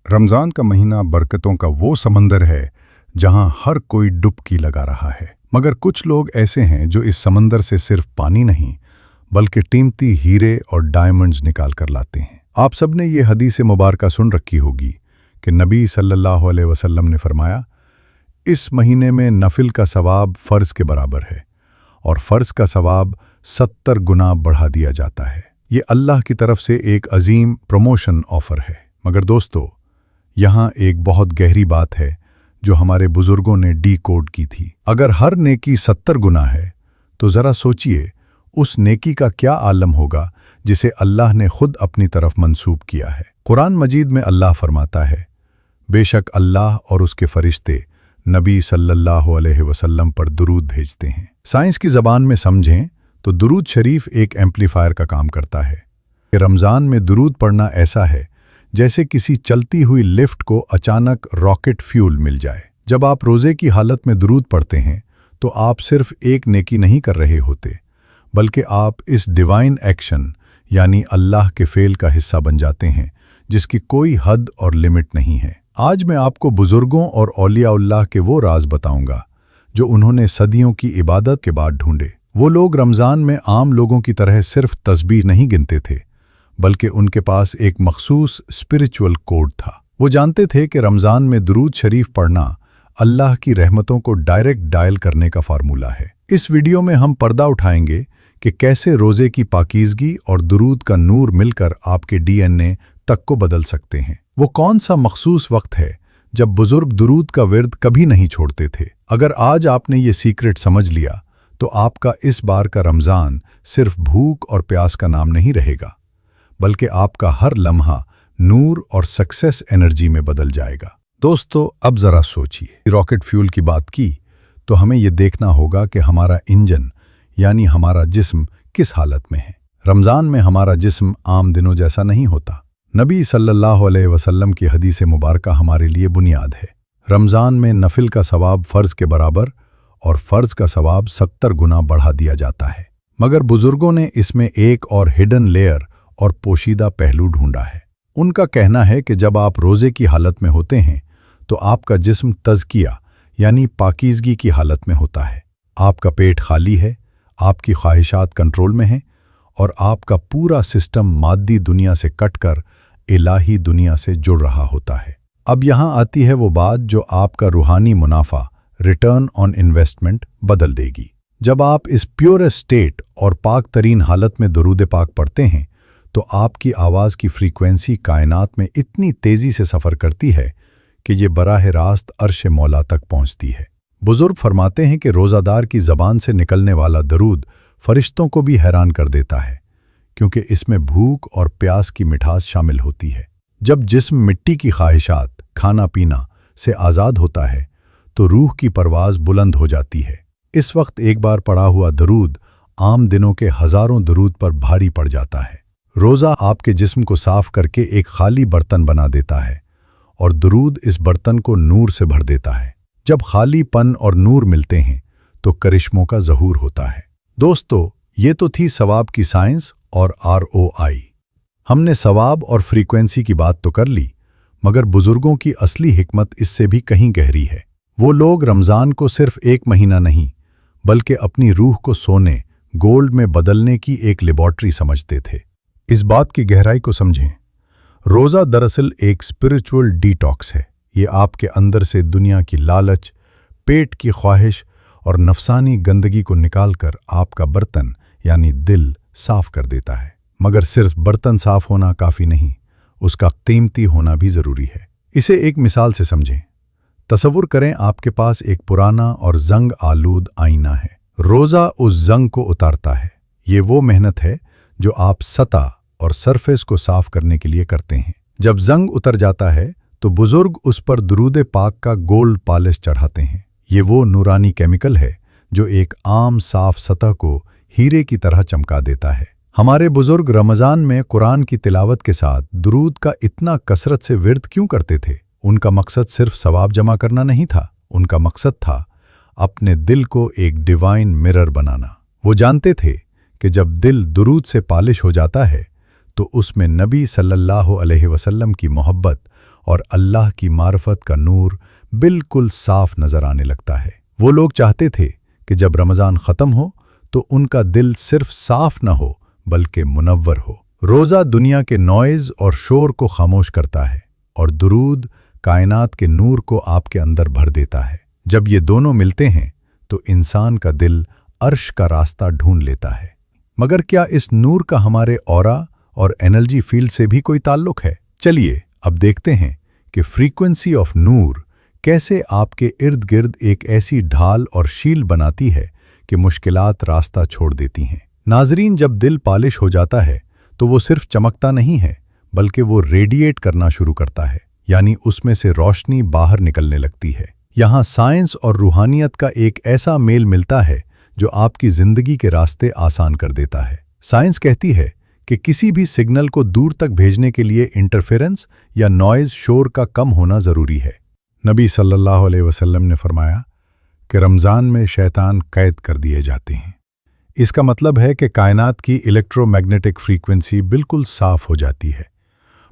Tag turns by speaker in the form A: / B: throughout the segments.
A: रमज़ान का महीना बरकतों का वो समंदर है जहां हर कोई डुबकी लगा रहा है, मगर कुछ लोग ऐसे हैं जो इस समंदर से सिर्फ पानी नहीं बल्कि कीमती हीरे और डायमंड्स निकाल कर लाते हैं। आप सब ने ये हदीस मुबारक सुन रखी होगी कि नबी सल्लल्लाहु अलैहि वसल्लम ने फरमाया, इस महीने में नफिल का सवाब फ़र्ज़ के बराबर है और फ़र्ज़ का सवाब 70 गुना बढ़ा दिया जाता है। ये अल्लाह की तरफ से एक अजीम प्रमोशन ऑफ़र है। मगर दोस्तों, यहाँ एक बहुत गहरी बात है जो हमारे बुजुर्गों ने कोड की थी। अगर हर नेकी 70 गुना है तो ज़रा सोचिए उस नेकी का क्या आलम होगा जिसे अल्लाह ने खुद अपनी तरफ मंसूब किया है। कुरान मजीद में अल्लाह फरमाता है, बेशक अल्लाह और उसके फरिश्ते नबी सल्लल्लाहु अलैहि वसल्लम पर दुरूद भेजते हैं। साइंस की ज़बान में समझें तो दुरूद शरीफ एक एम्पलीफायर का काम करता है। रमज़ान में दुरूद पढ़ना ऐसा है जैसे किसी चलती हुई लिफ्ट को अचानक रॉकेट फ्यूल मिल जाए। जब आप रोज़े की हालत में दुरूद पढ़ते हैं तो आप सिर्फ एक नेकी नहीं कर रहे होते, बल्कि आप इस डिवाइन एक्शन यानी अल्लाह के फेल का हिस्सा बन जाते हैं जिसकी कोई हद और लिमिट नहीं है। आज मैं आपको बुजुर्गों और औलिया-उल्लाह के वो राज बताऊंगा जो उन्होंने सदियों की इबादत के बाद ढूंढे। वो लोग रमज़ान में आम लोगों की तरह सिर्फ तस्बीह नहीं गिनते थे, बल्कि उनके पास एक मखसूस स्पिरिचुअल कोड था। वो जानते थे कि रमज़ान में दुरूद शरीफ पढ़ना अल्लाह की रहमतों को डायरेक्ट डायल करने का फार्मूला है। इस वीडियो में हम पर्दा उठाएंगे कि कैसे रोज़े की पाकीज़गी और दुरूद का नूर मिलकर आपके DNA तक को बदल सकते हैं। वो कौन सा मखसूस वक्त है जब बुजुर्ग दुरूद का विर्द कभी नहीं छोड़ते थे। अगर आज आपने ये सीक्रेट समझ लिया तो आपका इस बार का रमज़ान सिर्फ भूख और प्यास का नाम नहीं रहेगा, बल्कि आपका हर लम्हा नूर और सक्सेस एनर्जी में बदल जाएगा। दोस्तों, अब ज़रा सोचिए, रॉकेट फ्यूल की बात की तो हमें यह देखना होगा कि हमारा इंजन यानी हमारा जिस्म किस हालत में है। रमज़ान में हमारा जिस्म आम दिनों जैसा नहीं होता। नबी सल्लल्लाहु अलैहि वसल्लम की हदीस मुबारक हमारे लिए बुनियाद है। रमज़ान में नफिल का सवाब फ़र्ज़ के बराबर और फ़र्ज़ का सवाब 70 गुना बढ़ा दिया जाता है। मगर बुजुर्गों ने इसमें एक और हिडन लेयर और पोशीदा पहलू ढूंढा है। उनका कहना है कि जब आप रोज़े की हालत में होते हैं तो आपका जिस्म तज़किया यानी पाकीज़गी की हालत में होता है। आपका पेट खाली है, आपकी ख्वाहिशात कंट्रोल में हैं और आपका पूरा सिस्टम मादी दुनिया से कटकर इलाही दुनिया से जुड़ रहा होता है। अब यहाँ आती है वो बात जो आपका रूहानी मुनाफा, रिटर्न ऑन इन्वेस्टमेंट बदल देगी। जब आप इस प्योरेस्ट स्टेट और पाक तरीन हालत में दुरूद पाक पढ़ते हैं तो आपकी आवाज़ की फ्रीक्वेंसी कायनात में इतनी तेज़ी से सफ़र करती है कि ये बराह रास्त अर्श मौला तक पहुँचती है। बुजुर्ग फरमाते हैं कि रोज़ादार की ज़बान से निकलने वाला दरूद फरिश्तों को भी हैरान कर देता है, क्योंकि इसमें भूख और प्यास की मिठास शामिल होती है। जब जिस्म मिट्टी की ख्वाहिशात, खाना पीना से आज़ाद होता है तो रूह की परवाज़ बुलंद हो जाती है। इस वक्त एक बार पढ़ा हुआ दरूद आम दिनों के हज़ारों दरूद पर भारी पड़ जाता है। रोज़ा आपके जिस्म को साफ करके एक खाली बर्तन बना देता है और दरूद इस बर्तन को नूर से भर देता है। जब खाली पन और नूर मिलते हैं तो करिश्मों का ज़हूर होता है। दोस्तों, ये तो थी सवाब की साइंस और ROI। हमने सवाब और फ्रीक्वेंसी की बात तो कर ली, मगर बुजुर्गों की असली हिकमत इससे भी कहीं गहरी है। वो लोग रमज़ान को सिर्फ एक महीना नहीं बल्कि अपनी रूह को सोने, गोल्ड में बदलने की एक लेबॉर्ट्री समझते थे। इस बात की गहराई को समझें। रोज़ा दरअसल एक स्पिरिचुअल डिटॉक्स है। ये आपके अंदर से दुनिया की लालच, पेट की ख्वाहिश और नफसानी गंदगी को निकालकर आपका बर्तन यानी दिल साफ कर देता है। मगर सिर्फ बर्तन साफ होना काफ़ी नहीं, उसका कीमती होना भी ज़रूरी है। इसे एक मिसाल से समझें। तसव्वुर करें आपके पास एक पुराना और जंग आलूद आईना है। रोज़ा उस जंग को उतारता है। ये वो मेहनत है जो आप सतह और सरफेस को साफ करने के लिए करते हैं। जब जंग उतर जाता है तो बुजुर्ग उस पर दुरूद पाक का गोल्ड पॉलिश चढ़ाते हैं। ये वो नूरानी केमिकल है जो एक आम साफ सतह को हीरे की तरह चमका देता है। हमारे बुजुर्ग रमज़ान में कुरान की तिलावत के साथ दुरूद का इतना कसरत से विर्द क्यों करते थे? उनका मकसद सिर्फ सवाब जमा करना नहीं था, उनका मकसद था अपने दिल को एक डिवाइन मिरर बनाना। वो जानते थे कि जब दिल दुरूद से पॉलिश हो जाता है तो उसमें नबी सल्लल्लाहु अलैहि वसल्लम की मोहब्बत और अल्लाह की मार्फत का नूर बिल्कुल साफ नजर आने लगता है। वो लोग चाहते थे कि जब रमज़ान ख़त्म हो तो उनका दिल सिर्फ साफ न हो बल्कि मुनव्वर हो। रोज़ा दुनिया के नॉइज़ और शोर को खामोश करता है और दुरूद कायनात के नूर को आपके अंदर भर देता है। जब ये दोनों मिलते हैं तो इंसान का दिल अर्श का रास्ता ढूंढ लेता है। मगर क्या इस नूर का हमारे ऑरा और एनर्जी फील्ड से भी कोई ताल्लुक है? चलिए अब देखते हैं कि फ्रीक्वेंसी ऑफ नूर कैसे आपके इर्द गिर्द एक ऐसी ढाल और शील्ड बनाती है कि मुश्किलात रास्ता छोड़ देती हैं। नाजरीन, जब दिल पॉलिश हो जाता है तो वो सिर्फ चमकता नहीं है बल्कि वो रेडिएट करना शुरू करता है, यानी उसमें से रोशनी बाहर निकलने लगती है। यहाँ साइंस और रूहानियत का एक ऐसा मेल मिलता है जो आपकी जिंदगी के रास्ते आसान कर देता है। साइंस कहती है कि किसी भी सिग्नल को दूर तक भेजने के लिए इंटरफेरेंस या नॉइज शोर का कम होना ज़रूरी है। नबी सल्लल्लाहु अलैहि वसल्लम ने फरमाया कि रमज़ान में शैतान कैद कर दिए जाते हैं। इसका मतलब है कि कायनात की इलेक्ट्रोमैग्नेटिक फ्रीक्वेंसी बिल्कुल साफ हो जाती है,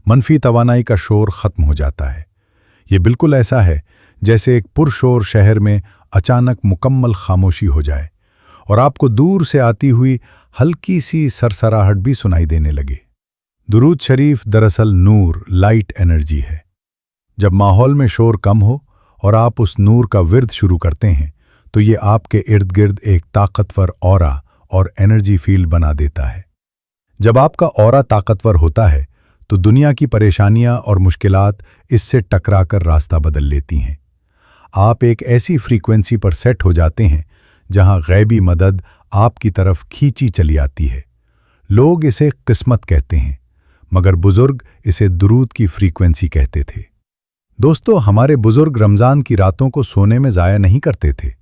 A: मनफी तवानाई का शोर ख़त्म हो जाता है। ये बिल्कुल ऐसा है जैसे एक पुरशोर शहर में अचानक मुकम्मल खामोशी हो जाए और आपको दूर से आती हुई हल्की सी सरसराहट भी सुनाई देने लगे। दुरूद शरीफ दरअसल नूर, लाइट एनर्जी है। जब माहौल में शोर कम हो और आप उस नूर का विर्द शुरू करते हैं तो ये आपके इर्द गिर्द एक ताकतवर ऑरा और एनर्जी फील्ड बना देता है। जब आपका ऑरा ताकतवर होता है तो दुनिया की परेशानियां और मुश्किलात इससे टकराकर रास्ता बदल लेती हैं। आप एक ऐसी फ्रीक्वेंसी पर सेट हो जाते हैं जहां गैबी मदद आपकी तरफ खींची चली आती है। लोग इसे किस्मत कहते हैं, मगर बुजुर्ग इसे दुरूद की फ्रीक्वेंसी कहते थे। दोस्तों, हमारे बुजुर्ग रमज़ान की रातों को सोने में ज़ाया नहीं करते थे।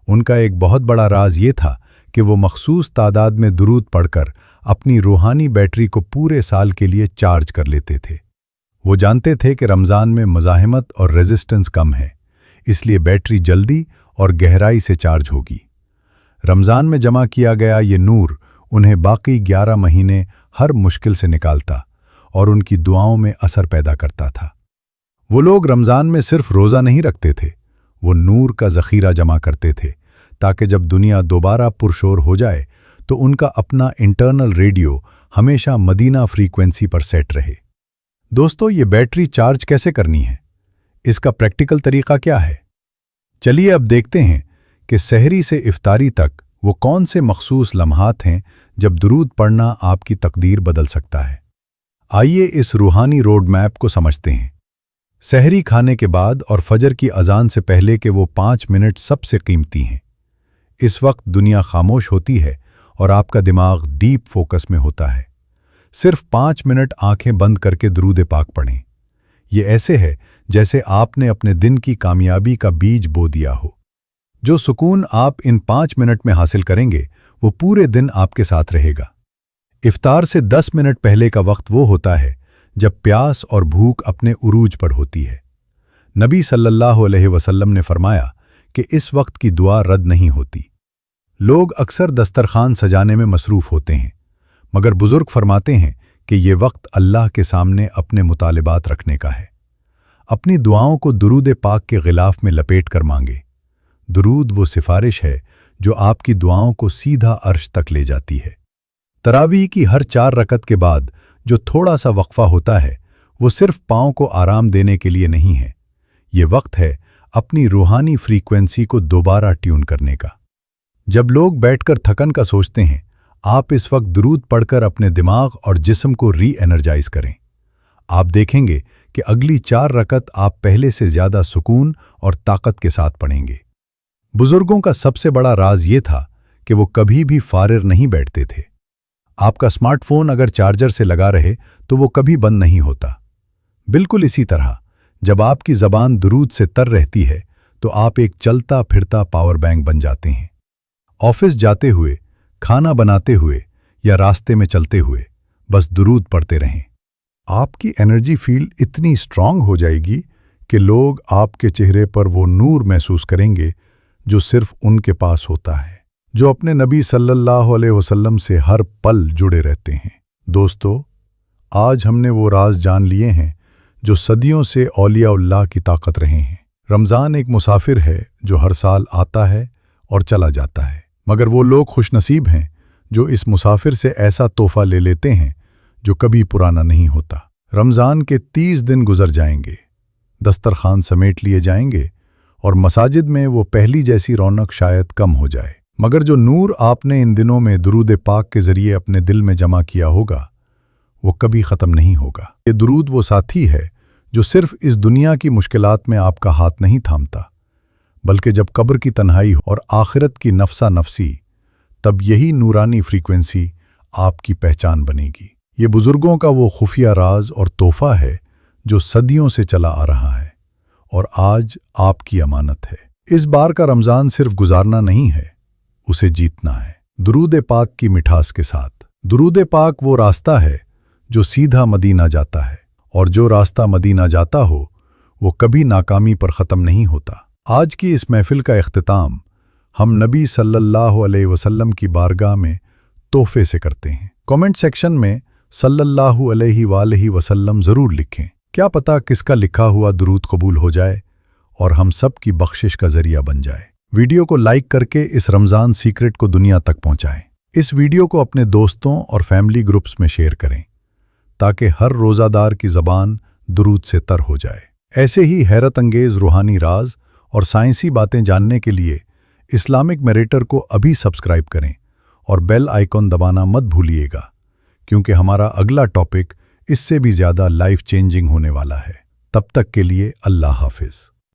A: उनका एक बहुत बड़ा राज ये था कि वो मखसूस तादाद में दुरूद पढ़कर अपनी रूहानी बैटरी को पूरे साल के लिए चार्ज कर लेते थे। वो जानते थे कि रमज़ान में मज़ाहिमत और रेजिस्टेंस कम है, इसलिए बैटरी जल्दी और गहराई से चार्ज होगी। रमज़ान में जमा किया गया ये नूर उन्हें बाकी 11 महीने हर मुश्किल से निकालता और उनकी दुआओं में असर पैदा करता था। वो लोग रमज़ान में सिर्फ रोज़ा नहीं रखते थे, वो नूर का ज़ख़ीरा जमा करते थे ताकि जब दुनिया दोबारा पुरशोर हो जाए तो उनका अपना इंटरनल रेडियो हमेशा मदीना फ्रीक्वेंसी पर सेट रहे। दोस्तों, ये बैटरी चार्ज कैसे करनी है? इसका प्रैक्टिकल तरीका क्या है? चलिए अब देखते हैं कि सहरी से इफ्तारी तक वो कौन से मखसूस लम्हात हैं जब दुरूद पढ़ना आपकी तकदीर बदल सकता है। आइए इस रूहानी रोड मैप को समझते हैं। सहरी खाने के बाद और फजर की अजान से पहले के वो 5 मिनट सबसे कीमती हैं। इस वक्त दुनिया खामोश होती है और आपका दिमाग डीप फोकस में होता है। सिर्फ 5 मिनट आंखें बंद करके दुरूद पाक पढ़ें। ये ऐसे है जैसे आपने अपने दिन की कामयाबी का बीज बो दिया हो। जो सुकून आप इन 5 मिनट में हासिल करेंगे वो पूरे दिन आपके साथ रहेगा। इफ्तार से 10 मिनट पहले का वक्त वो होता है जब प्यास और भूख अपने उरूज पर होती है। नबी सल्लल्लाहु अलैहि वसल्लम ने फरमाया कि इस वक्त की दुआ रद्द नहीं होती। लोग अक्सर दस्तरखान सजाने में मसरूफ़ होते हैं, मगर बुजुर्ग फरमाते हैं कि ये वक्त अल्लाह के सामने अपने मुतालिबात रखने का है। अपनी दुआओं को दुरूद पाक के गिलाफ में लपेट कर मांगे। दुरूद वो सिफारिश है जो आपकी दुआओं को सीधा अर्श तक ले जाती है। तरावीह की हर 4 रकत के बाद जो थोड़ा सा वक्फा होता है वो सिर्फ पाँव को आराम देने के लिए नहीं है, ये वक्त है अपनी रूहानी फ्रीक्वेंसी को दोबारा ट्यून करने का। जब लोग बैठकर थकन का सोचते हैं, आप इस वक्त दुरूद पढ़कर अपने दिमाग और जिस्म को री एनर्जाइज करें। आप देखेंगे कि अगली 4 रकत आप पहले से ज़्यादा सुकून और ताकत के साथ पढ़ेंगे। बुजुर्गों का सबसे बड़ा राज ये था कि वो कभी भी फारिग नहीं बैठते थे। आपका स्मार्टफोन अगर चार्जर से लगा रहे तो वो कभी बंद नहीं होता। बिल्कुल इसी तरह जब आपकी ज़बान दुरूद से तर रहती है तो आप एक चलता फिरता पावर बैंक बन जाते हैं। ऑफिस जाते हुए, खाना बनाते हुए या रास्ते में चलते हुए बस दुरूद पढ़ते रहें। आपकी एनर्जी फील्ड इतनी स्ट्रांग हो जाएगी कि लोग आपके चेहरे पर वो नूर महसूस करेंगे जो सिर्फ उनके पास होता है, जो अपने नबी सल्लल्लाहु अलैहि वसल्लम से हर पल जुड़े रहते हैं। दोस्तों, आज हमने वो राज जान लिए हैं جو صدیوں سے اولیاء اللہ کی طاقت رہے ہیں۔ رمضان ایک مسافر ہے جو ہر سال آتا ہے اور چلا جاتا ہے، مگر وہ لوگ خوش نصیب ہیں جو اس مسافر سے ایسا تحفہ لے لیتے ہیں جو کبھی پرانا نہیں ہوتا۔ رمضان کے 30 دن گزر جائیں گے، دسترخوان سمیٹ لیے جائیں گے اور مساجد میں وہ پہلی جیسی رونق شاید کم ہو جائے، مگر جو نور آپ نے ان دنوں میں درود پاک کے ذریعے اپنے دل میں جمع کیا ہوگا وہ کبھی ختم نہیں ہوگا۔ یہ درود وہ ساتھی ہے جو صرف اس دنیا کی مشکلات میں آپ کا ہاتھ نہیں تھامتا، بلکہ جب قبر کی تنہائی اور آخرت کی نفسا نفسی، تب یہی نورانی فریکوینسی آپ کی پہچان بنے گی۔ یہ بزرگوں کا وہ خفیہ راز اور تحفہ ہے جو صدیوں سے چلا آ رہا ہے اور آج آپ کی امانت ہے۔ اس بار کا رمضان صرف گزارنا نہیں ہے، اسے جیتنا ہے، درود پاک کی مٹھاس کے ساتھ۔ درود پاک وہ راستہ ہے جو سیدھا مدینہ جاتا ہے، اور جو راستہ مدینہ جاتا ہو وہ کبھی ناکامی پر ختم نہیں ہوتا۔ آج کی اس محفل کا اختتام ہم نبی صلی اللہ علیہ وسلم کی بارگاہ میں تحفے سے کرتے ہیں۔ کامنٹ سیکشن میں صلی اللہ علیہ وآلہ وسلم ضرور لکھیں، کیا پتہ کس کا لکھا ہوا درود قبول ہو جائے اور ہم سب کی بخشش کا ذریعہ بن جائے۔ ویڈیو کو لائک کر کے اس رمضان سیکرٹ کو دنیا تک پہنچائیں۔ اس ویڈیو کو اپنے دوستوں اور فیملی گروپس میں شیئر کریں تاکہ ہر روزہ دار کی زبان درود سے تر ہو جائے۔ ایسے ہی حیرت انگیز روحانی راز اور سائنسی باتیں جاننے کے لیے اسلامک میریٹر کو ابھی سبسکرائب کریں اور بیل آئیکن دبانا مت بھولیے گا، کیونکہ ہمارا اگلا ٹاپک اس سے بھی زیادہ لائف چینجنگ ہونے والا ہے۔ تب تک کے لیے اللہ حافظ۔